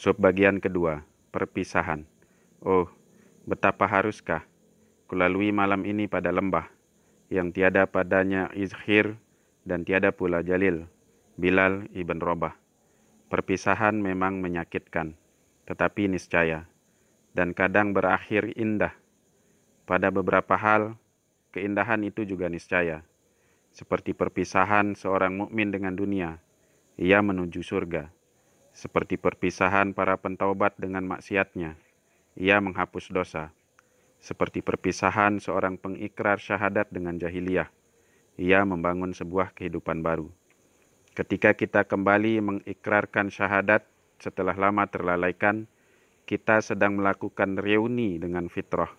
Subbagian kedua, perpisahan. Oh, betapa haruskah kulalui malam ini pada lembah, yang tiada padanya izhir dan tiada pula Jalil, Bilal ibn Rabah. Perpisahan memang menyakitkan, tetapi niscaya, dan kadang berakhir indah. Pada beberapa hal, keindahan itu juga niscaya, seperti perpisahan seorang mukmin dengan dunia, ia menuju surga. Seperti perpisahan para pentaubat dengan maksiatnya, ia menghapus dosa. Seperti perpisahan seorang pengikrar syahadat dengan jahiliyah, ia membangun sebuah kehidupan baru. Ketika kita kembali mengikrarkan syahadat setelah lama terlalaikan, kita sedang melakukan reuni dengan fitrah.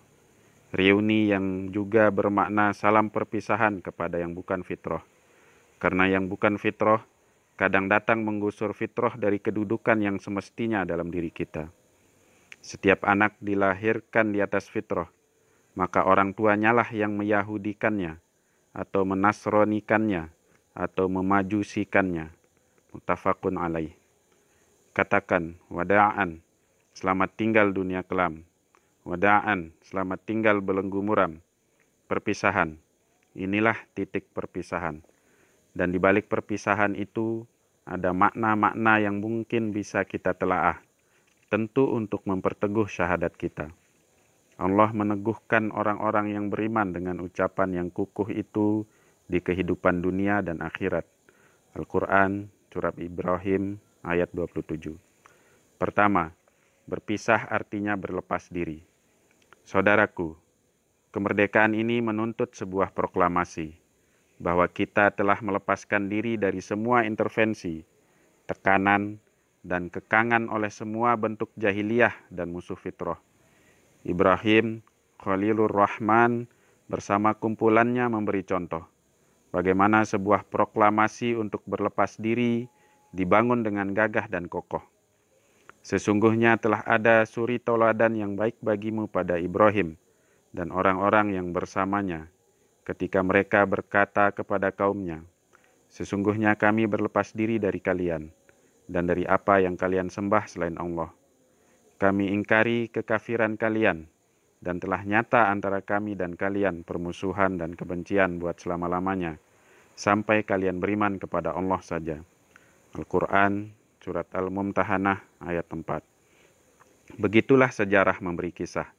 Reuni yang juga bermakna salam perpisahan kepada yang bukan fitrah. Karena yang bukan fitrah kadang datang menggusur fitrah dari kedudukan yang semestinya dalam diri kita. Setiap anak dilahirkan di atas fitrah, maka orang tuanya lah yang meyahudikannya, atau menasronikannya, atau memajusikannya. Muttafaqun alaih. Katakan, wada'an, selamat tinggal dunia kelam. Wada'an, selamat tinggal belenggu muram. Perpisahan, inilah titik perpisahan. Dan di balik perpisahan itu ada makna-makna yang mungkin bisa kita telaah, tentu untuk memperteguh syahadat kita. Allah meneguhkan orang-orang yang beriman dengan ucapan yang kukuh itu di kehidupan dunia dan akhirat. Al-Quran, Surat Ibrahim, ayat 27. Pertama, berpisah artinya berlepas diri. Saudaraku, kemerdekaan ini menuntut sebuah proklamasi, bahwa kita telah melepaskan diri dari semua intervensi, tekanan, dan kekangan oleh semua bentuk jahiliyah dan musuh fitrah. Ibrahim Khalilur Rahman bersama kumpulannya memberi contoh bagaimana sebuah proklamasi untuk berlepas diri dibangun dengan gagah dan kokoh. Sesungguhnya telah ada suri tauladan yang baik bagimu pada Ibrahim dan orang-orang yang bersamanya, ketika mereka berkata kepada kaumnya, sesungguhnya kami berlepas diri dari kalian, dan dari apa yang kalian sembah selain Allah. Kami ingkari kekafiran kalian, dan telah nyata antara kami dan kalian permusuhan dan kebencian buat selama-lamanya, sampai kalian beriman kepada Allah saja. Al-Quran, Surat Al-Mumtahanah, ayat 4. Begitulah sejarah memberi kisah,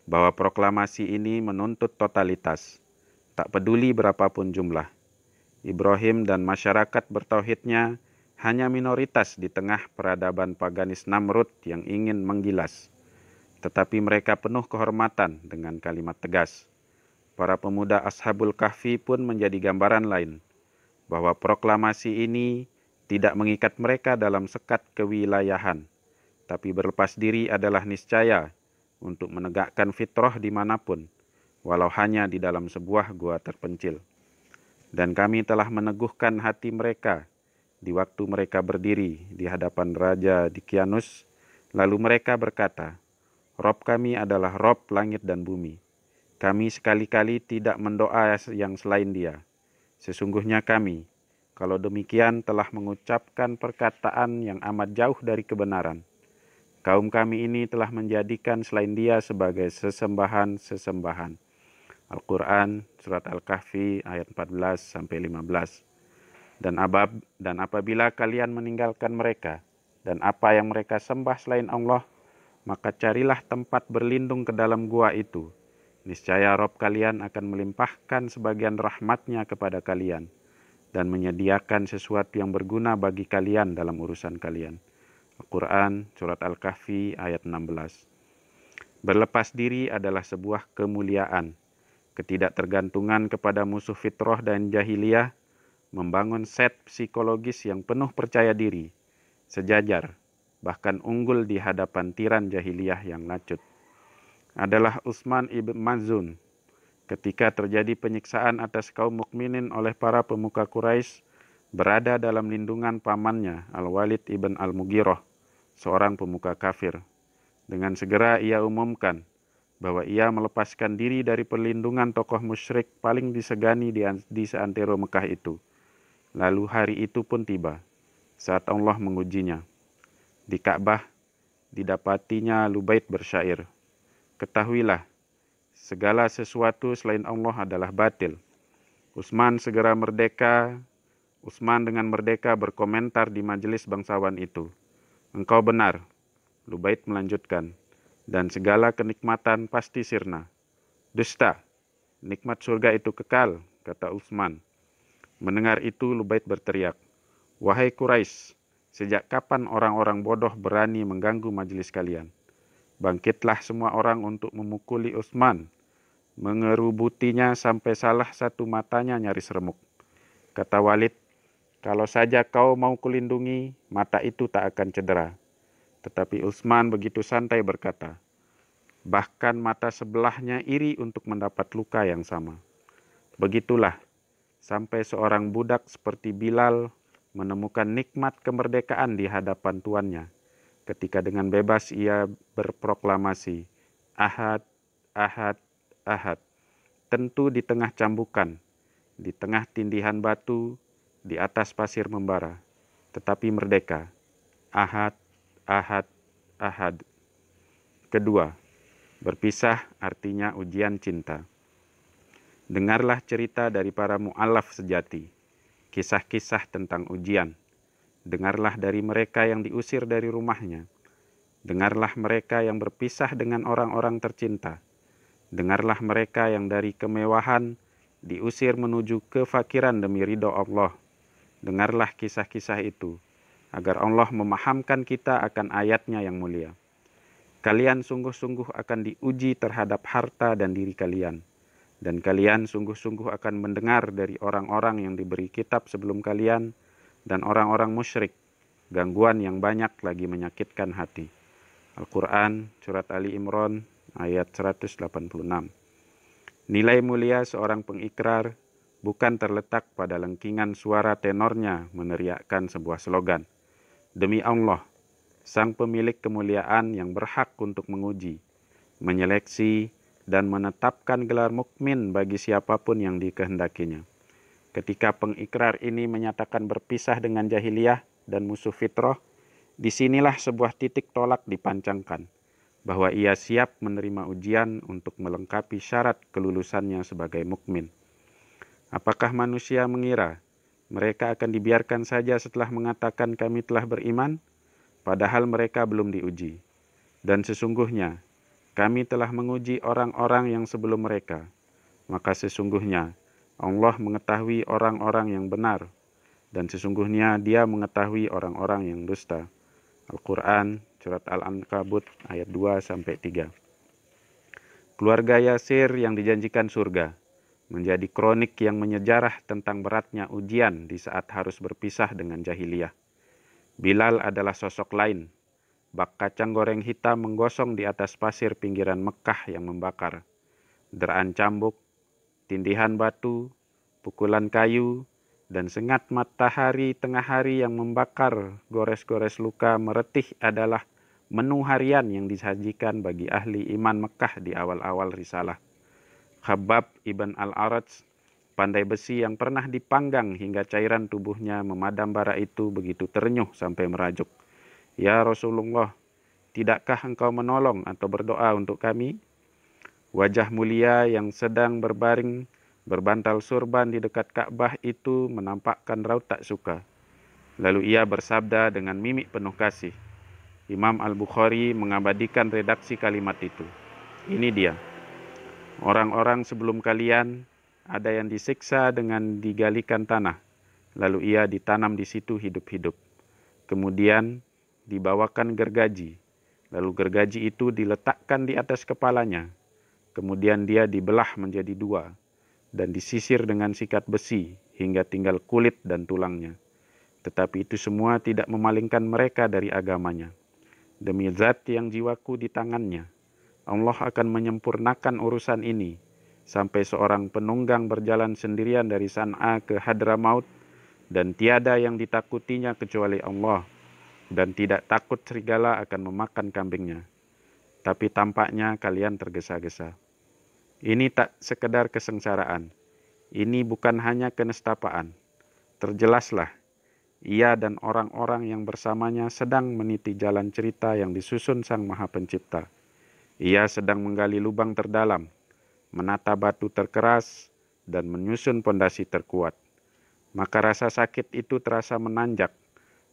bahwa proklamasi ini menuntut totalitas, tak peduli berapapun jumlah. Ibrahim dan masyarakat bertauhidnya hanya minoritas di tengah peradaban paganis Namrud yang ingin menggilas. Tetapi mereka penuh kehormatan dengan kalimat tegas. Para pemuda Ashabul Kahfi pun menjadi gambaran lain, bahwa proklamasi ini tidak mengikat mereka dalam sekat kewilayahan, tapi berlepas diri adalah niscaya untuk menegakkan fitrah dimanapun, walau hanya di dalam sebuah gua terpencil. Dan kami telah meneguhkan hati mereka di waktu mereka berdiri di hadapan Raja Dkianus, lalu mereka berkata, Rob kami adalah Rob langit dan bumi. Kami sekali-kali tidak mendoa yang selain dia. Sesungguhnya kami, kalau demikian telah mengucapkan perkataan yang amat jauh dari kebenaran. Kaum kami ini telah menjadikan selain dia sebagai sesembahan-sesembahan. Al-Quran, Surat Al-Kahfi, ayat 14-15. Dan apabila kalian meninggalkan mereka, dan apa yang mereka sembah selain Allah, maka carilah tempat berlindung ke dalam gua itu. Niscaya Rob kalian akan melimpahkan sebagian rahmatnya kepada kalian, dan menyediakan sesuatu yang berguna bagi kalian dalam urusan kalian. Al-Quran, Surat Al-Kahfi, ayat 16. Berlepas diri adalah sebuah kemuliaan. Ketidaktergantungan kepada musuh fitrah dan jahiliyah membangun set psikologis yang penuh percaya diri, sejajar, bahkan unggul di hadapan tiran jahiliyah yang lacut. Adalah Utsman ibn Maz'un ketika terjadi penyiksaan atas kaum mukminin oleh para pemuka Quraisy, berada dalam lindungan pamannya Al-Walid ibn Al-Mughirah, seorang pemuka kafir. Dengan segera ia umumkan bahwa ia melepaskan diri dari perlindungan tokoh musyrik paling disegani di seantero Mekah itu. Lalu hari itu pun tiba, saat Allah mengujinya. Di Ka'bah, didapatinya Lubaid bersyair, "Ketahuilah, segala sesuatu selain Allah adalah batil." Utsman segera merdeka. Utsman dengan merdeka berkomentar di majelis bangsawan itu, "Engkau benar." Lubaid melanjutkan, "Dan segala kenikmatan pasti sirna." "Dusta, nikmat surga itu kekal," kata Utsman. Mendengar itu Lubaid berteriak, "Wahai Quraisy, sejak kapan orang-orang bodoh berani mengganggu majelis kalian? Bangkitlah semua orang untuk memukuli Utsman, mengerubutinya sampai salah satu matanya nyaris remuk." Kata Walid, "Kalau saja kau mau kulindungi, mata itu tak akan cedera." Tetapi Utsman begitu santai berkata, "Bahkan mata sebelahnya iri untuk mendapat luka yang sama." Begitulah sampai seorang budak seperti Bilal menemukan nikmat kemerdekaan di hadapan tuannya, ketika dengan bebas ia berproklamasi, "Ahad, Ahad, Ahad." Tentu di tengah cambukan, di tengah tindihan batu, di atas pasir membara, tetapi merdeka. Ahad, Ahad, Ahad. Kedua, berpisah artinya ujian cinta. Dengarlah cerita dari para mu'alaf sejati, kisah-kisah tentang ujian. Dengarlah dari mereka yang diusir dari rumahnya. Dengarlah mereka yang berpisah dengan orang-orang tercinta. Dengarlah mereka yang dari kemewahan diusir menuju kefakiran demi ridho Allah. Dengarlah kisah-kisah itu, agar Allah memahamkan kita akan ayatnya yang mulia. Kalian sungguh-sungguh akan diuji terhadap harta dan diri kalian. Dan kalian sungguh-sungguh akan mendengar dari orang-orang yang diberi kitab sebelum kalian dan orang-orang musyrik, gangguan yang banyak lagi menyakitkan hati. Al-Quran, Surat Ali Imran, ayat 186. Nilai mulia seorang pengikrar bukan terletak pada lengkingan suara tenornya meneriakkan sebuah slogan, "Demi Allah, Sang Pemilik kemuliaan yang berhak untuk menguji, menyeleksi, dan menetapkan gelar mukmin bagi siapapun yang dikehendakinya." Ketika pengikrar ini menyatakan berpisah dengan jahiliyah dan musuh fitrah, disinilah sebuah titik tolak dipancangkan, bahwa ia siap menerima ujian untuk melengkapi syarat kelulusannya sebagai mukmin. Apakah manusia mengira mereka akan dibiarkan saja setelah mengatakan kami telah beriman, padahal mereka belum diuji? Dan sesungguhnya kami telah menguji orang-orang yang sebelum mereka, maka sesungguhnya Allah mengetahui orang-orang yang benar, dan sesungguhnya Dia mengetahui orang-orang yang dusta. Al-Quran, Surat Al-Ankabut, ayat 2-3. Keluarga Yasir yang dijanjikan surga menjadi kronik yang menyejarah tentang beratnya ujian di saat harus berpisah dengan jahiliyah. Bilal adalah sosok lain. Bak kacang goreng hitam menggosong di atas pasir pinggiran Mekah yang membakar. Deraan cambuk, tindihan batu, pukulan kayu, dan sengat matahari tengah hari yang membakar gores-gores luka meretih adalah menu harian yang disajikan bagi ahli iman Mekah di awal-awal risalah. Khabbab ibn al-Araj, pandai besi yang pernah dipanggang hingga cairan tubuhnya memadam bara itu begitu ternyuh sampai merajuk. "Ya Rasulullah, tidakkah engkau menolong atau berdoa untuk kami?" Wajah mulia yang sedang berbaring berbantal surban di dekat Ka'bah itu menampakkan raut tak suka. Lalu ia bersabda dengan mimik penuh kasih. Imam Al-Bukhari mengabadikan redaksi kalimat itu. Ini dia. "Orang-orang sebelum kalian ada yang disiksa dengan digalikan tanah, lalu ia ditanam di situ hidup-hidup. Kemudian dibawakan gergaji, lalu gergaji itu diletakkan di atas kepalanya. Kemudian dia dibelah menjadi dua dan disisir dengan sikat besi hingga tinggal kulit dan tulangnya. Tetapi itu semua tidak memalingkan mereka dari agamanya. Demi zat yang jiwaku di tangannya, Allah akan menyempurnakan urusan ini sampai seorang penunggang berjalan sendirian dari San'a ke Hadramaut dan tiada yang ditakutinya kecuali Allah, dan tidak takut serigala akan memakan kambingnya. Tapi tampaknya kalian tergesa-gesa. Ini tak sekedar kesengsaraan. Ini bukan hanya kenestapaan. Terjelaslah, ia dan orang-orang yang bersamanya sedang meniti jalan cerita yang disusun Sang Maha Pencipta. Ia sedang menggali lubang terdalam, menata batu terkeras, dan menyusun pondasi terkuat. Maka rasa sakit itu terasa menanjak,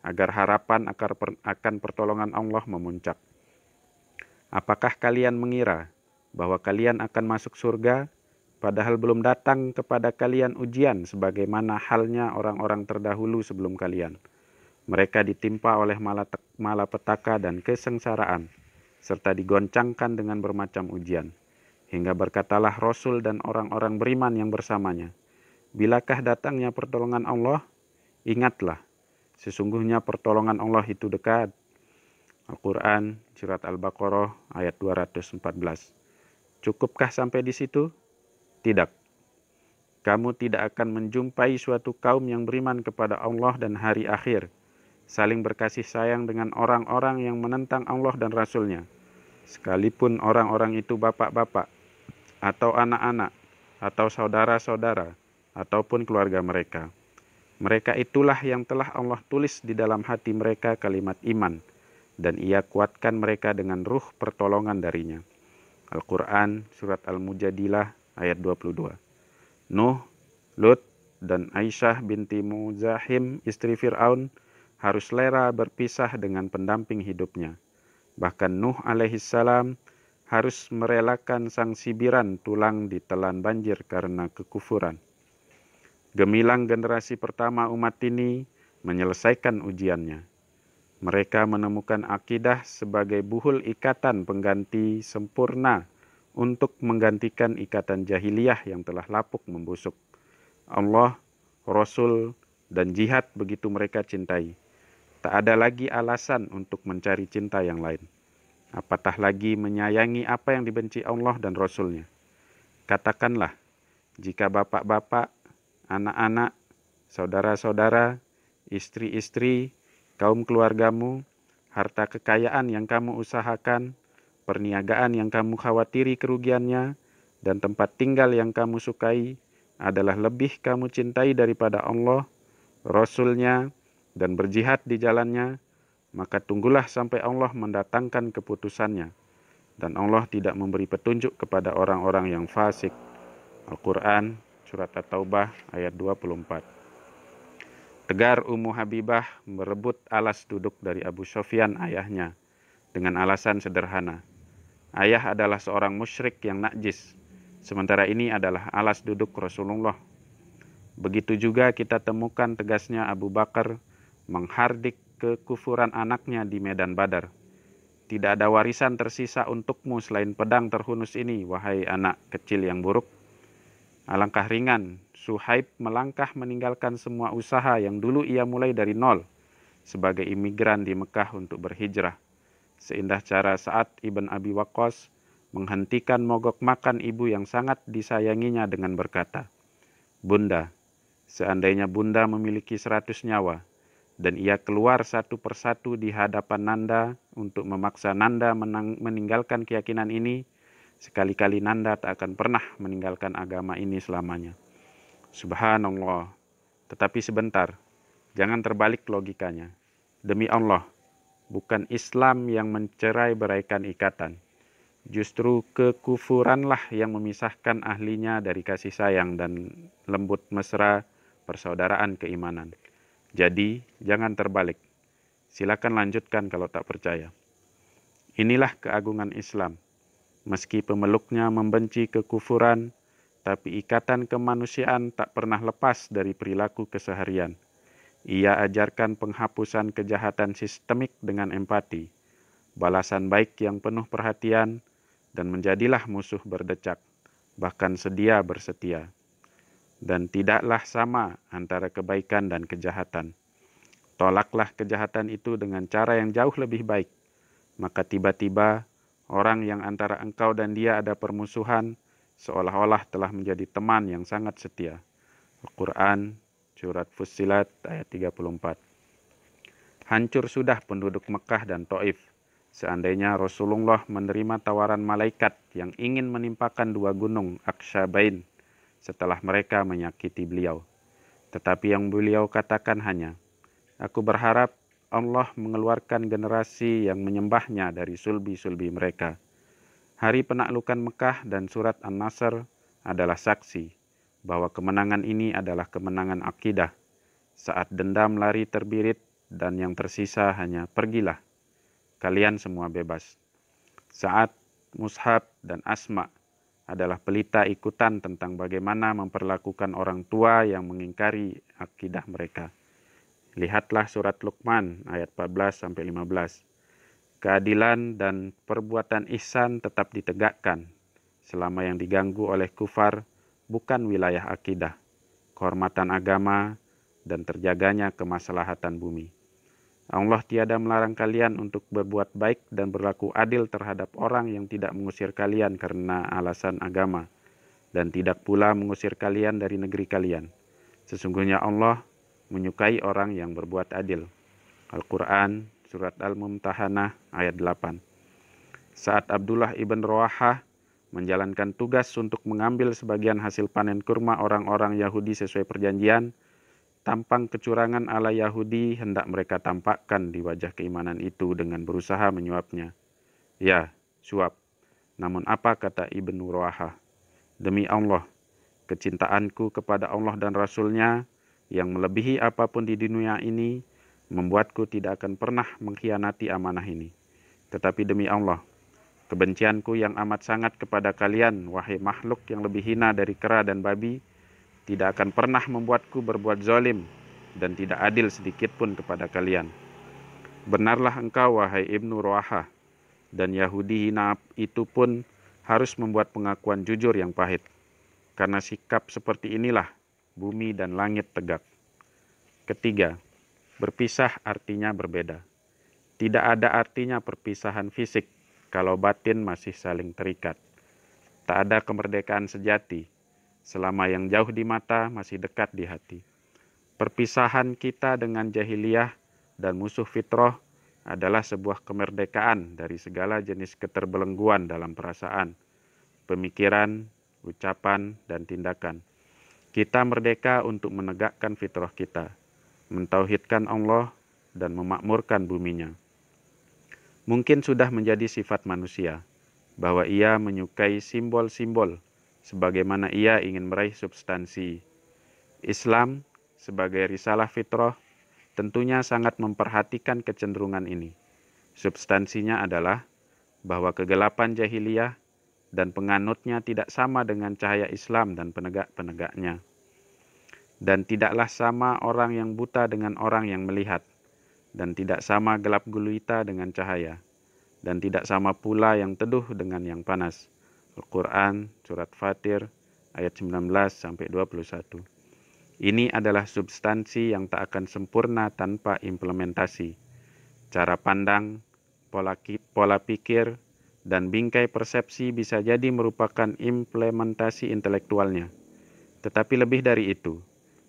agar harapan akan pertolongan Allah memuncak. Apakah kalian mengira bahwa kalian akan masuk surga, padahal belum datang kepada kalian ujian sebagaimana halnya orang-orang terdahulu sebelum kalian? Mereka ditimpa oleh malapetaka dan kesengsaraan, serta digoncangkan dengan bermacam ujian. Hingga berkatalah Rasul dan orang-orang beriman yang bersamanya, bilakah datangnya pertolongan Allah? Ingatlah, sesungguhnya pertolongan Allah itu dekat. Al-Quran, Surat Al-Baqarah, ayat 214. Cukupkah sampai di situ? Tidak. Kamu tidak akan menjumpai suatu kaum yang beriman kepada Allah dan hari akhir, saling berkasih sayang dengan orang-orang yang menentang Allah dan Rasul-Nya, sekalipun orang-orang itu bapak-bapak, atau anak-anak, atau saudara-saudara, ataupun keluarga mereka. Mereka itulah yang telah Allah tulis di dalam hati mereka kalimat iman, dan Ia kuatkan mereka dengan ruh pertolongan darinya. Al-Quran, Surat Al-Mujadilah, ayat 22. Nuh, Lut, dan Aisyah binti Muzahim, istri Fir'aun, harus rela berpisah dengan pendamping hidupnya. Bahkan Nuh alaihissalam harus merelakan sang sibiran tulang ditelan banjir karena kekufuran. Gemilang generasi pertama umat ini menyelesaikan ujiannya. Mereka menemukan akidah sebagai buhul ikatan pengganti sempurna untuk menggantikan ikatan jahiliyah yang telah lapuk membusuk. Allah, Rasul, dan jihad begitu mereka cintai. Tak ada lagi alasan untuk mencari cinta yang lain. Apatah lagi menyayangi apa yang dibenci Allah dan Rasul-Nya. Katakanlah, jika bapak-bapak, anak-anak, saudara-saudara, istri-istri, kaum keluargamu, harta kekayaan yang kamu usahakan, perniagaan yang kamu khawatiri kerugiannya, dan tempat tinggal yang kamu sukai adalah lebih kamu cintai daripada Allah, Rasul-Nya, dan berjihad di jalannya, maka tunggulah sampai Allah mendatangkan keputusannya, dan Allah tidak memberi petunjuk kepada orang-orang yang fasik. Al-Quran, Surat At-Taubah, ayat 24. Tegar Ummu Habibah merebut alas duduk dari Abu Sufyan ayahnya dengan alasan sederhana. Ayah adalah seorang musyrik yang najis, sementara ini adalah alas duduk Rasulullah. Begitu juga kita temukan tegasnya Abu Bakar menghardik kekufuran anaknya di medan Badar. Tidak ada warisan tersisa untukmu selain pedang terhunus ini, wahai anak kecil yang buruk. Alangkah ringan Suhaib melangkah meninggalkan semua usaha yang dulu ia mulai dari nol sebagai imigran di Mekah untuk berhijrah. Seindah cara Sa'ad ibn Abi Waqqas menghentikan mogok makan ibu yang sangat disayanginya dengan berkata, Bunda, seandainya Bunda memiliki 100 nyawa, dan ia keluar satu persatu di hadapan Nanda untuk memaksa Nanda meninggalkan keyakinan ini, sekali-kali Nanda tak akan pernah meninggalkan agama ini selamanya. Subhanallah. Tetapi sebentar, jangan terbalik logikanya. Demi Allah, bukan Islam yang mencerai beraikan ikatan. Justru kekufuranlah yang memisahkan ahlinya dari kasih sayang dan lembut mesra persaudaraan keimanan. Jadi, jangan terbalik. Silakan lanjutkan kalau tak percaya. Inilah keagungan Islam. Meski pemeluknya membenci kekufuran, tapi ikatan kemanusiaan tak pernah lepas dari perilaku keseharian. Ia ajarkan penghapusan kejahatan sistemik dengan empati, balasan baik yang penuh perhatian, dan menjadilah musuh berdecak, bahkan sedia bersetia. Dan tidaklah sama antara kebaikan dan kejahatan. Tolaklah kejahatan itu dengan cara yang jauh lebih baik. Maka tiba-tiba orang yang antara engkau dan dia ada permusuhan, seolah-olah telah menjadi teman yang sangat setia. Al-Quran, Surat Fussilat, ayat 34. Hancur sudah penduduk Mekah dan Taif, seandainya Rasulullah menerima tawaran malaikat yang ingin menimpakan 2 gunung Aksyabain setelah mereka menyakiti beliau. Tetapi yang beliau katakan hanya, Aku berharap Allah mengeluarkan generasi yang menyembahnya dari sulbi-sulbi mereka. Hari penaklukan Mekah dan surat An-Nasr adalah saksi bahwa kemenangan ini adalah kemenangan akidah. Saat dendam lari terbirit dan yang tersisa hanya pergilah, kalian semua bebas. Saat Mushab dan Asma adalah pelita ikutan tentang bagaimana memperlakukan orang tua yang mengingkari akidah mereka. Lihatlah surat Luqman ayat 14-15. Keadilan dan perbuatan ihsan tetap ditegakkan selama yang diganggu oleh kufar bukan wilayah akidah, kehormatan agama, dan terjaganya kemaslahatan bumi. Allah tiada melarang kalian untuk berbuat baik dan berlaku adil terhadap orang yang tidak mengusir kalian karena alasan agama, dan tidak pula mengusir kalian dari negeri kalian. Sesungguhnya Allah menyukai orang yang berbuat adil. Al-Quran, Surat Al-Mumtahanah, ayat 8. Saat Abdullah ibn Rawahah menjalankan tugas untuk mengambil sebagian hasil panen kurma orang-orang Yahudi sesuai perjanjian, tampang kecurangan ala Yahudi hendak mereka tampakkan di wajah keimanan itu dengan berusaha menyuapnya. Ya, suap. Namun apa kata Ibnu Rawahah? Demi Allah, kecintaanku kepada Allah dan Rasul-Nya yang melebihi apapun di dunia ini membuatku tidak akan pernah mengkhianati amanah ini. Tetapi demi Allah, kebencianku yang amat sangat kepada kalian, wahai makhluk yang lebih hina dari kera dan babi, tidak akan pernah membuatku berbuat zalim dan tidak adil sedikit pun kepada kalian. Benarlah engkau, wahai Ibnu Rawahah, dan Yahudi hina itu pun harus membuat pengakuan jujur yang pahit. Karena sikap seperti inilah bumi dan langit tegak. Ketiga, berpisah artinya berbeda. Tidak ada artinya perpisahan fisik kalau batin masih saling terikat. Tak ada kemerdekaan sejati selama yang jauh di mata masih dekat di hati. Perpisahan kita dengan jahiliyah dan musuh fitrah adalah sebuah kemerdekaan dari segala jenis keterbelengguan dalam perasaan, pemikiran, ucapan, dan tindakan. Kita merdeka untuk menegakkan fitrah kita, mentauhidkan Allah, dan memakmurkan buminya. Mungkin sudah menjadi sifat manusia, bahwa ia menyukai simbol-simbol, sebagaimana ia ingin meraih substansi. Islam, sebagai risalah fitrah, tentunya sangat memperhatikan kecenderungan ini. Substansinya adalah bahwa kegelapan jahiliyah dan penganutnya tidak sama dengan cahaya Islam dan penegak-penegaknya. Dan tidaklah sama orang yang buta dengan orang yang melihat, dan tidak sama gelap gulita dengan cahaya, dan tidak sama pula yang teduh dengan yang panas. Al-Quran, Surat Fatir, ayat 19-21. Ini adalah substansi yang tak akan sempurna tanpa implementasi. Cara pandang, pola pikir, dan bingkai persepsi bisa jadi merupakan implementasi intelektualnya. Tetapi lebih dari itu,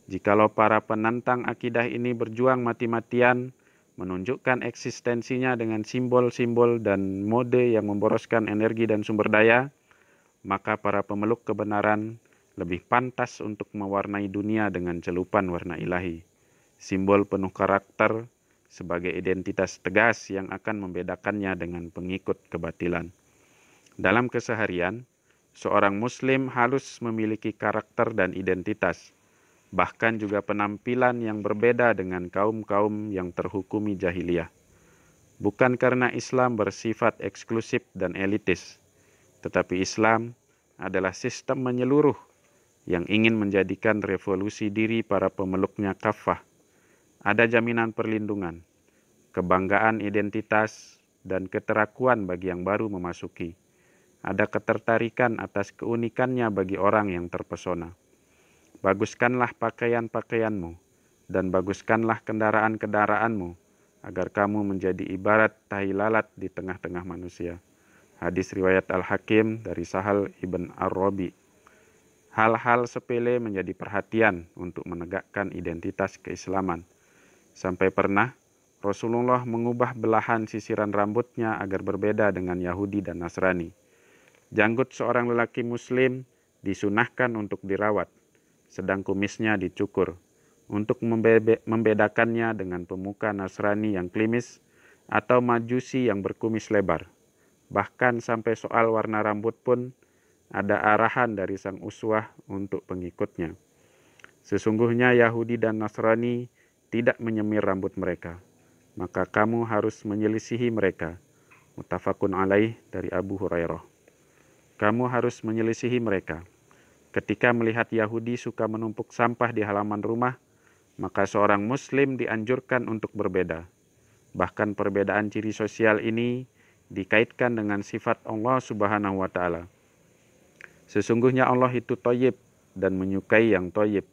jikalau para penantang akidah ini berjuang mati-matian, menunjukkan eksistensinya dengan simbol-simbol dan mode yang memboroskan energi dan sumber daya, maka para pemeluk kebenaran lebih pantas untuk mewarnai dunia dengan celupan warna ilahi, simbol penuh karakter, sebagai identitas tegas yang akan membedakannya dengan pengikut kebatilan. Dalam keseharian, seorang muslim harus memiliki karakter dan identitas, bahkan juga penampilan yang berbeda dengan kaum-kaum yang terhukumi jahiliyah. Bukan karena Islam bersifat eksklusif dan elitis, tetapi Islam adalah sistem menyeluruh yang ingin menjadikan revolusi diri para pemeluknya kafah. Ada jaminan perlindungan, kebanggaan identitas, dan keterakuan bagi yang baru memasuki. Ada ketertarikan atas keunikannya bagi orang yang terpesona. Baguskanlah pakaian-pakaianmu, dan baguskanlah kendaraan-kendaraanmu, agar kamu menjadi ibarat tahi lalat di tengah-tengah manusia. Hadis riwayat Al-Hakim dari Sahal ibn Ar-Rabi. Hal-hal sepele menjadi perhatian untuk menegakkan identitas keislaman. Sampai pernah Rasulullah mengubah belahan sisiran rambutnya agar berbeda dengan Yahudi dan Nasrani. Janggut seorang lelaki muslim disunahkan untuk dirawat, sedang kumisnya dicukur. untuk membedakannya dengan pemuka Nasrani yang klimis atau Majusi yang berkumis lebar. Bahkan sampai soal warna rambut pun ada arahan dari sang uswah untuk pengikutnya. Sesungguhnya Yahudi dan Nasrani tidak menyemir rambut mereka, maka kamu harus menyelisihi mereka. Muttafaqun alaih dari Abu Hurairah. Kamu harus menyelisihi mereka. Ketika melihat Yahudi suka menumpuk sampah di halaman rumah, maka seorang Muslim dianjurkan untuk berbeda. Bahkan perbedaan ciri sosial ini dikaitkan dengan sifat Allah Subhanahu wa Ta'ala. Sesungguhnya Allah itu thayyib dan menyukai yang thayyib,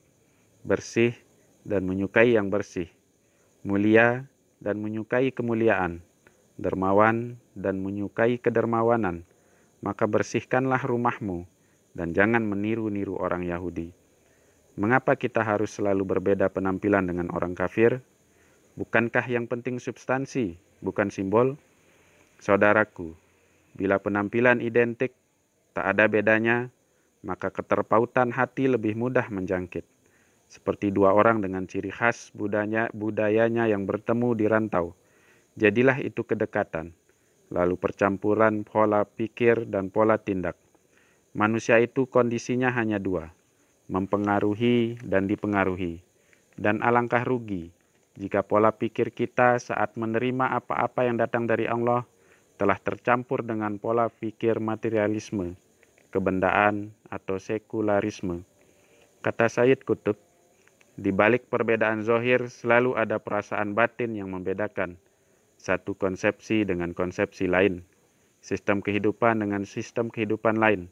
bersih dan menyukai yang bersih, mulia dan menyukai kemuliaan, dermawan dan menyukai kedermawanan. Maka bersihkanlah rumahmu dan jangan meniru-niru orang Yahudi. Mengapa kita harus selalu berbeda penampilan dengan orang kafir? Bukankah yang penting substansi, bukan simbol? Saudaraku, bila penampilan identik, tak ada bedanya, maka keterpautan hati lebih mudah menjangkit. Seperti dua orang dengan ciri khas budayanya yang bertemu di rantau. Jadilah itu kedekatan, lalu percampuran pola pikir dan pola tindak. Manusia itu kondisinya hanya dua, mempengaruhi dan dipengaruhi. Dan alangkah rugi jika pola pikir kita saat menerima apa-apa yang datang dari Allah telah tercampur dengan pola pikir materialisme, kebendaan, atau sekularisme. Kata Sayyid Qutb, di balik perbedaan zahir selalu ada perasaan batin yang membedakan satu konsepsi dengan konsepsi lain, sistem kehidupan dengan sistem kehidupan lain,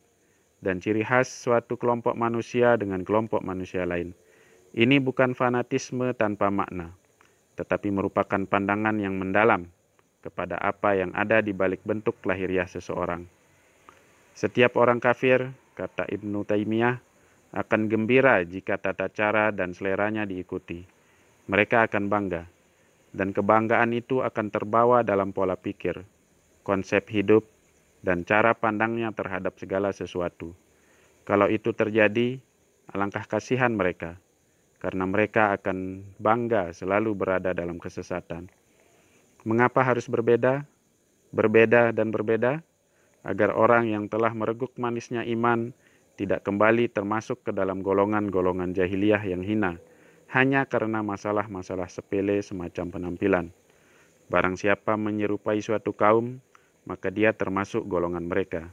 dan ciri khas suatu kelompok manusia dengan kelompok manusia lain. Ini bukan fanatisme tanpa makna, tetapi merupakan pandangan yang mendalam kepada apa yang ada di balik bentuk lahiriah seseorang. Setiap orang kafir, kata Ibnu Taimiyah, akan gembira jika tata cara dan seleranya diikuti. Mereka akan bangga, dan kebanggaan itu akan terbawa dalam pola pikir, konsep hidup, dan cara pandangnya terhadap segala sesuatu. Kalau itu terjadi, alangkah kasihan mereka, karena mereka akan bangga selalu berada dalam kesesatan. Mengapa harus berbeda? Berbeda dan berbeda, agar orang yang telah mereguk manisnya iman tidak kembali termasuk ke dalam golongan-golongan jahiliyah yang hina, hanya karena masalah-masalah sepele semacam penampilan. Barang siapa menyerupai suatu kaum, maka dia termasuk golongan mereka.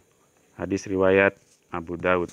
Hadis riwayat Abu Daud.